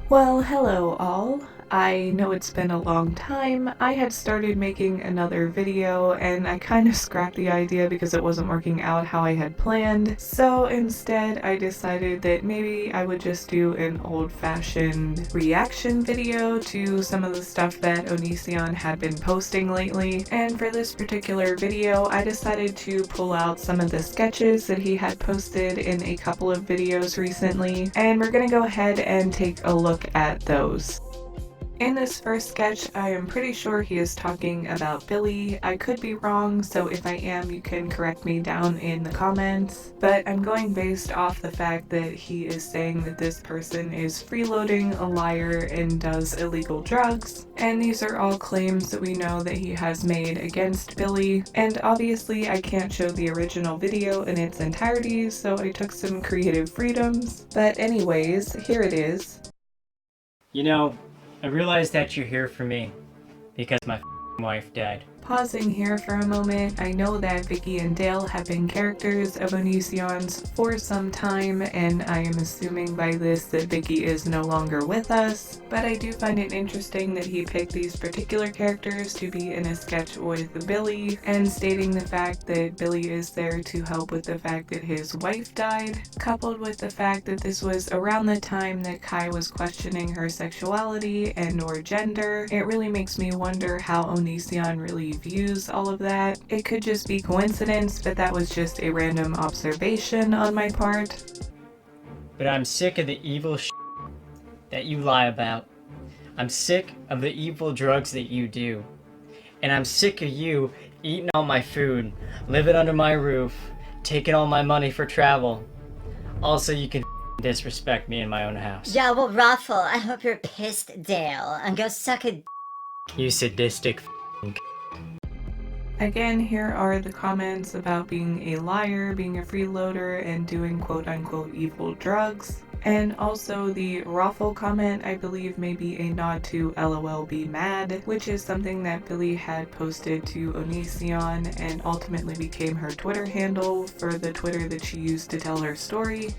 Well, hello all. I know it's been a long time. I had started making another video and I kind of scrapped the idea because it wasn't working out how I had planned. So instead I decided that maybe I would just do an old-fashioned reaction video to some of the stuff that Onision had been posting lately. And for this particular video, I decided to pull out some of the sketches that he had posted in a couple of videos recently, and we're gonna go ahead and take a look at those. In this first sketch, I am pretty sure he is talking about Billie. I could be wrong, so if I am, you can correct me down in the comments. But I'm going based off the fact that he is saying that this person is freeloading, a liar, and does illegal drugs. And these are all claims that we know that he has made against Billie. And obviously, I can't show the original video in its entirety, so I took some creative freedoms. But anyways, here it is. You know, I realized that you're here for me because my wife died. Pausing here for a moment, I know that Vicky and Dale have been characters of Onision's for some time, and I am assuming by this that Vicky is no longer with us, but I do find it interesting that he picked these particular characters to be in a sketch with Billie, and stating the fact that Billie is there to help with the fact that his wife died, coupled with the fact that this was around the time that Kai was questioning her sexuality and or gender. It really makes me wonder how Onision really views all of that. It could just be coincidence, but that was just a random observation on my part. But I'm sick of the evil that you lie about. I'm sick of the evil drugs that you do. And I'm sick of you eating all my food, living under my roof, taking all my money for travel. Also, you can disrespect me in my own house. Yeah, well, Raffle, I hope you're pissed, Dale, and go suck a You sadistic Again, here are the comments about being a liar, being a freeloader, and doing quote-unquote evil drugs. And also the Raffle comment, I believe, may be a nod to LOL be mad, which is something that Billie had posted to Onision and ultimately became her Twitter handle for the Twitter that she used to tell her story.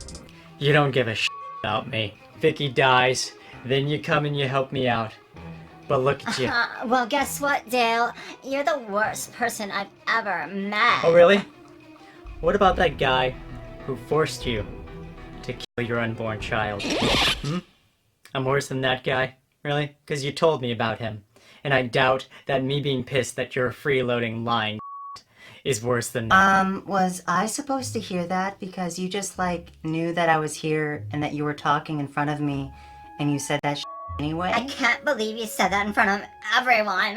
You don't give a about me. Vicky dies, then you come and you help me out. But look at you. Well, guess what, Dale? You're the worst person I've ever met. Oh, really? What about that guy who forced you to kill your unborn child? I'm worse than that guy? Really? Because you told me about him. And I doubt that me being pissed that you're a freeloading lying is worse than that. Was I supposed to hear that because you just, knew that I was here and that you were talking in front of me and you said that anyway? I can't believe you said that in front of everyone.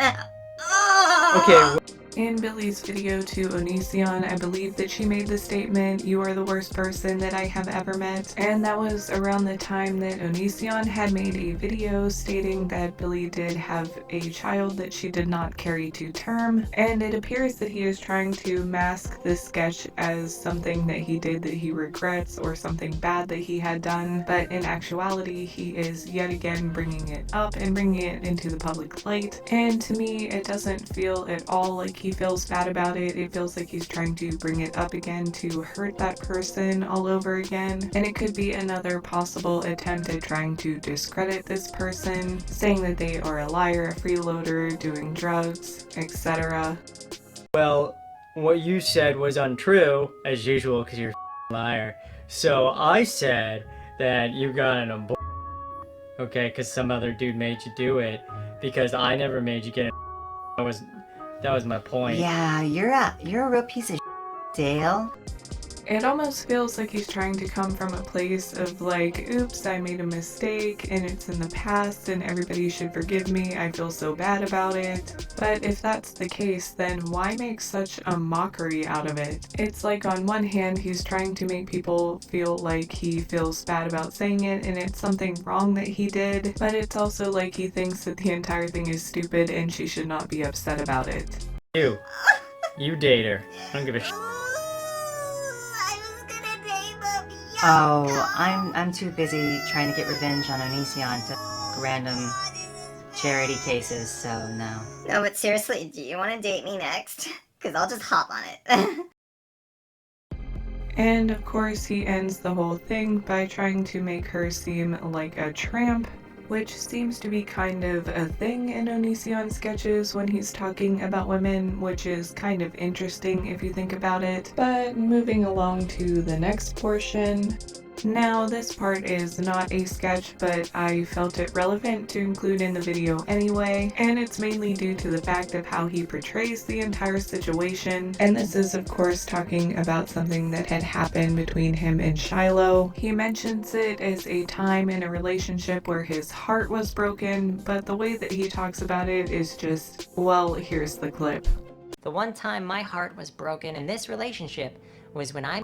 Okay. In Billie's video to Onision, I believe that she made the statement, "You are the worst person that I have ever met," and that was around the time that Onision had made a video stating that Billie did have a child that she did not carry to term, and it appears that he is trying to mask this sketch as something that he did that he regrets or something bad that he had done, but in actuality he is yet again bringing it up and bringing it into the public light, and to me it doesn't feel at all like he feels bad about it. It feels like he's trying to bring it up again to hurt that person all over again, and it could be another possible attempt at trying to discredit this person, saying that they are a liar, a freeloader, doing drugs, etc. Well, what you said was untrue, as usual, because you're a liar. So I said that you got an abortion, okay, because some other dude made you do it, because I never made you get an That was my point. Yeah, you're a real piece of Dale. It almost feels like he's trying to come from a place of like, oops, I made a mistake and it's in the past and everybody should forgive me, I feel so bad about it. But if that's the case, then why make such a mockery out of it? It's like on one hand, he's trying to make people feel like he feels bad about saying it and it's something wrong that he did, but it's also like he thinks that the entire thing is stupid and she should not be upset about it. You date her. I don't give a Oh, I'm too busy trying to get revenge on Onision to random charity cases, so no. No, but seriously, do you want to date me next? Because I'll just hop on it. And of course he ends the whole thing by trying to make her seem like a tramp, which seems to be kind of a thing in Onision sketches when he's talking about women, which is kind of interesting if you think about it. But moving along to the next portion. Now, this part is not a sketch, but I felt it relevant to include in the video anyway, and it's mainly due to the fact of how he portrays the entire situation. And this is, of course, talking about something that had happened between him and Shiloh. He mentions it as a time in a relationship where his heart was broken, but the way that he talks about it is just, well, here's the clip. The one time my heart was broken in this relationship was when I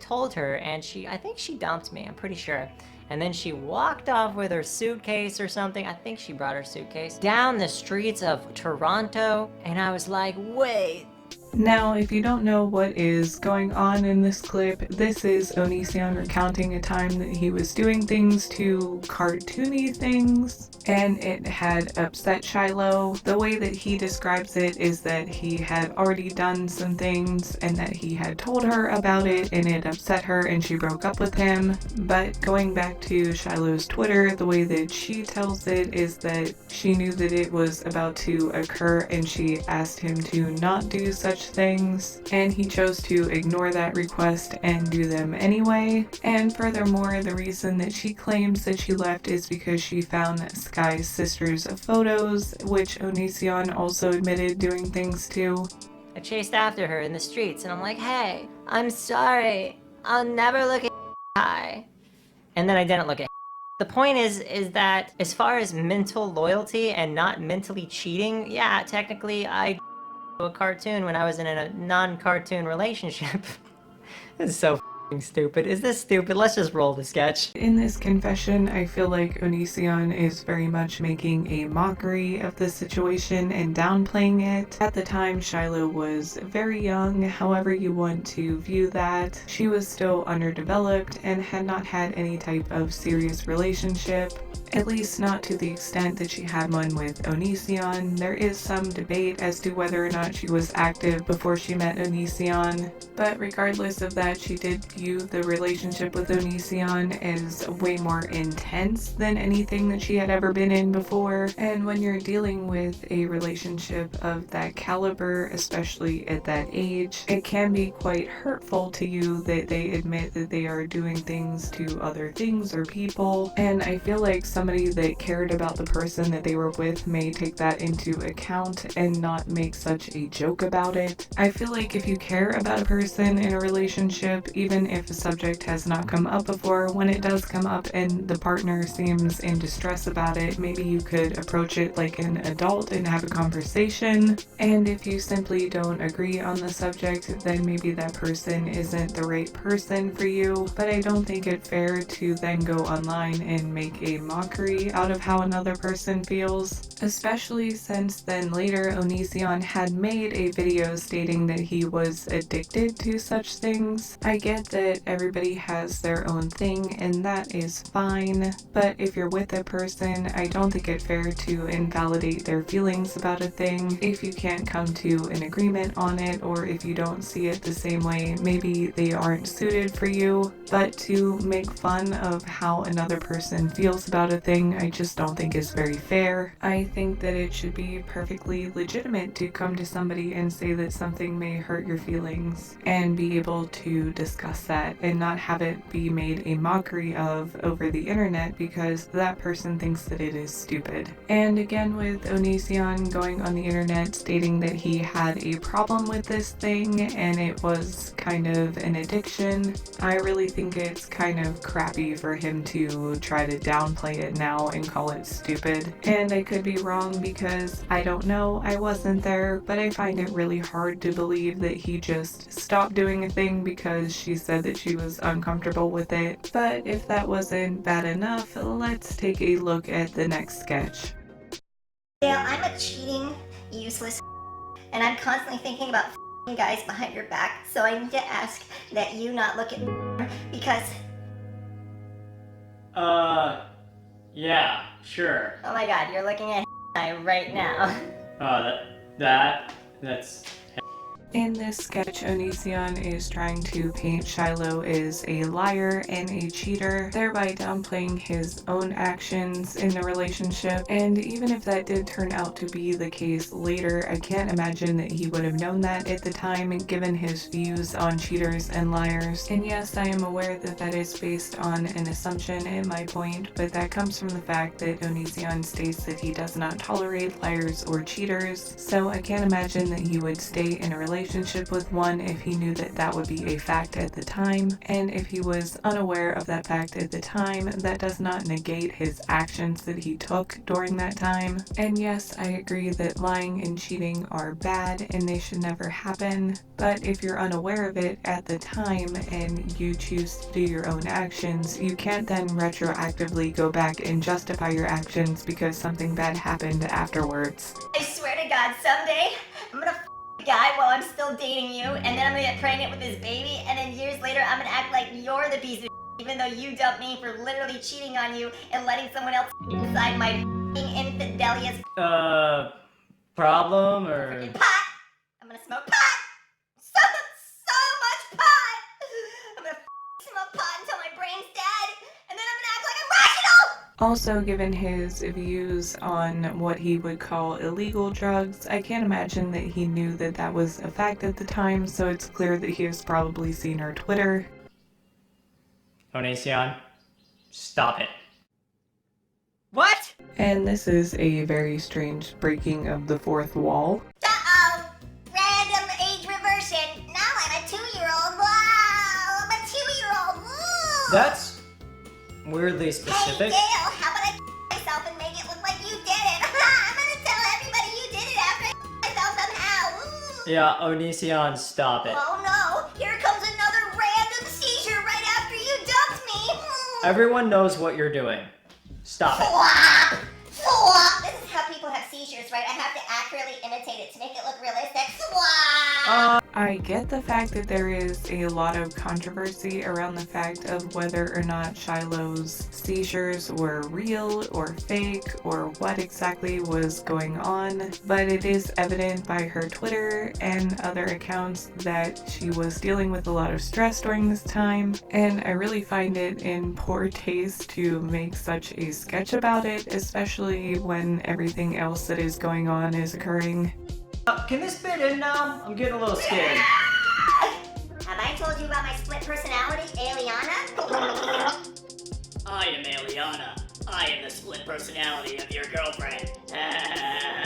told her, and I think she dumped me, I'm pretty sure. And then she walked off with her suitcase or something. I think she brought her suitcase down the streets of Toronto, and I was like, wait. Now, if you don't know what is going on in this clip, this is Onision recounting a time that he was doing things to cartoony things, and it had upset Shiloh. The way that he describes it is that he had already done some things and that he had told her about it and it upset her and she broke up with him. But going back to Shiloh's Twitter, the way that she tells it is that she knew that it was about to occur and she asked him to not do such things, and he chose to ignore that request and do them anyway. And furthermore, the reason that she claims that she left is because she found Sky's sister's photos, which Onision also admitted doing things to. I chased after her in the streets, and I'm like, hey, I'm sorry. I'll never look at high. And then I didn't look at. The point is that as far as mental loyalty and not mentally cheating, yeah, technically I a cartoon when I was in a non-cartoon relationship. This is so stupid. Is this stupid? Let's just roll the sketch. In this confession, I feel like Onision is very much making a mockery of the situation and downplaying it. At the time, Shiloh was very young, however you want to view that. She was still underdeveloped and had not had any type of serious relationship. At least not to the extent that she had one with Onision. There is some debate as to whether or not she was active before she met Onision, but regardless of that, she did view the relationship with Onision as way more intense than anything that she had ever been in before. And when you're dealing with a relationship of that caliber, especially at that age, it can be quite hurtful to you that they admit that they are doing things to other things or people. And I feel like somebody that cared about the person that they were with may take that into account and not make such a joke about it. I feel like if you care about a person in a relationship, even if a subject has not come up before, when it does come up and the partner seems in distress about it, maybe you could approach it like an adult and have a conversation. And if you simply don't agree on the subject, then maybe that person isn't the right person for you. But I don't think it's fair to then go online and make a mockery out of how another person feels, especially since then later Onision had made a video stating that he was addicted to such things. I get that everybody has their own thing and that is fine, but if you're with a person, I don't think it's fair to invalidate their feelings about a thing if you can't come to an agreement on it, or if you don't see it the same way, maybe they aren't suited for you. But to make fun of how another person feels about a thing, I just don't think is very fair. I think that it should be perfectly legitimate to come to somebody and say that something may hurt your feelings and be able to discuss that and not have it be made a mockery of over the internet because that person thinks that it is stupid. And again, with Onision going on the internet stating that he had a problem with this thing and it was kind of an addiction, I really think it's kind of crappy for him to try to downplay it now and call it stupid. And I could be wrong because I don't know, I wasn't there, but I find it really hard to believe that he just stopped doing a thing because she said that she was uncomfortable with it. But if that wasn't bad enough, let's take a look at the next sketch. Yeah, I'm a cheating, useless, and I'm constantly thinking about guys behind your back, so I need to ask that you not look at me because... Yeah, sure. Oh my god, you're looking at right now. That's... In this sketch, Onision is trying to paint Shiloh as a liar and a cheater, thereby downplaying his own actions in the relationship. And even if that did turn out to be the case later, I can't imagine that he would have known that at the time, given his views on cheaters and liars. And yes, I am aware that that is based on an assumption at my point, but that comes from the fact that Onision states that he does not tolerate liars or cheaters, so I can't imagine that he would stay in a relationship with one if he knew that that would be a fact at the time. And if he was unaware of that fact at the time, that does not negate his actions that he took during that time. And yes, I agree that lying and cheating are bad and they should never happen, but if you're unaware of it at the time and you choose to do your own actions, you can't then retroactively go back and justify your actions because something bad happened afterwards. I swear to God, someday I'm gonna a guy while I'm still dating you, and then I'm gonna get pregnant with his baby, and then years later I'm gonna act like you're the piece of even though you dumped me for literally cheating on you and letting someone else inside my infidelious problem or pot. I'm gonna smoke pot. So much pot. I'm gonna smoke pot until my brain's dead, and then I'm gonna act like I'm rational. Also, given his views on what he would call illegal drugs, I can't imagine that he knew that that was a fact at the time, so it's clear that he has probably seen her Twitter. Onision, stop it. What? And this is a very strange breaking of the fourth wall. Uh-oh. Random age reversion. Now I'm a 2-year-old. Wow, I'm a 2-year-old. Woo. That's weirdly specific. Hey, Dale, how about I myself and make it look like you did it? I'm gonna tell everybody you did it after I myself somehow. Woo. Yeah, Onision, stop it. Oh no, here comes another random seizure right after you dumped me. Everyone knows what you're doing. Stop it. Flop. Flop. This is how people have seizures, right? I have to accurately imitate it to make it look realistic. Flop. I get the fact that there is a lot of controversy around the fact of whether or not Shiloh's seizures were real or fake or what exactly was going on, but it is evident by her Twitter and other accounts that she was dealing with a lot of stress during this time, and I really find it in poor taste to make such a sketch about it, especially when everything else that is going on is occurring. Can this bit in now? I'm getting a little scared. Have I told you about my split personality, Aliana? I am Aliana. I am the split personality of your girlfriend.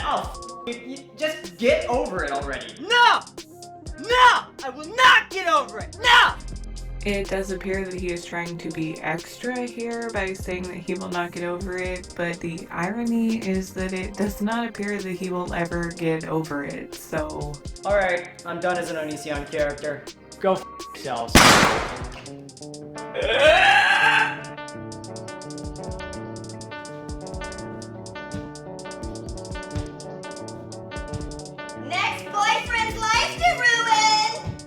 Oh, you just get over it already. No! No! I will not get over it! No! It does appear that he is trying to be extra here by saying that he will not get over it, but the irony is that it does not appear that he will ever get over it, so... Alright, I'm done as an Onision character. Go f*** yourselves. Next boyfriend's life to ruin!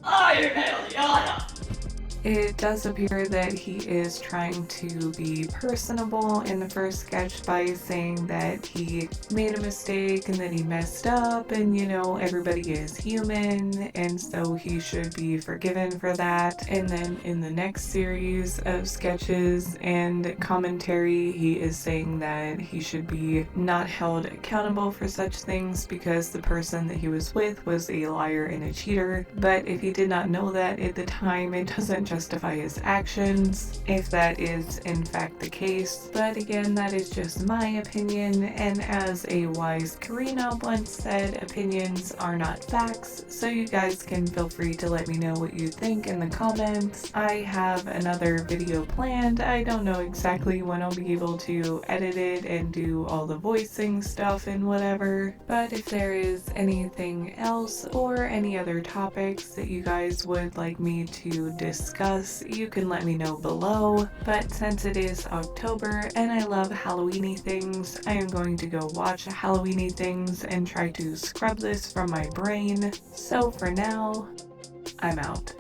I am Aliana. It does appear that he is trying to be personable in the first sketch by saying that he made a mistake and that he messed up and, you know, everybody is human and so he should be forgiven for that. And then in the next series of sketches and commentary, he is saying that he should be not held accountable for such things because the person that he was with was a liar and a cheater. But if he did not know that at the time, it doesn't justify his actions if that is in fact the case. But again, that is just my opinion, and as a wise Karina once said, opinions are not facts, so you guys can feel free to let me know what you think in the comments. I have another video planned. I don't know exactly when I'll be able to edit it and do all the voicing stuff and whatever, but if there is anything else or any other topics that you guys would like me to discuss, you can let me know below. But since it is October and I love Halloweeny things, I am going to go watch Halloweeny things and try to scrub this from my brain. So for now, I'm out.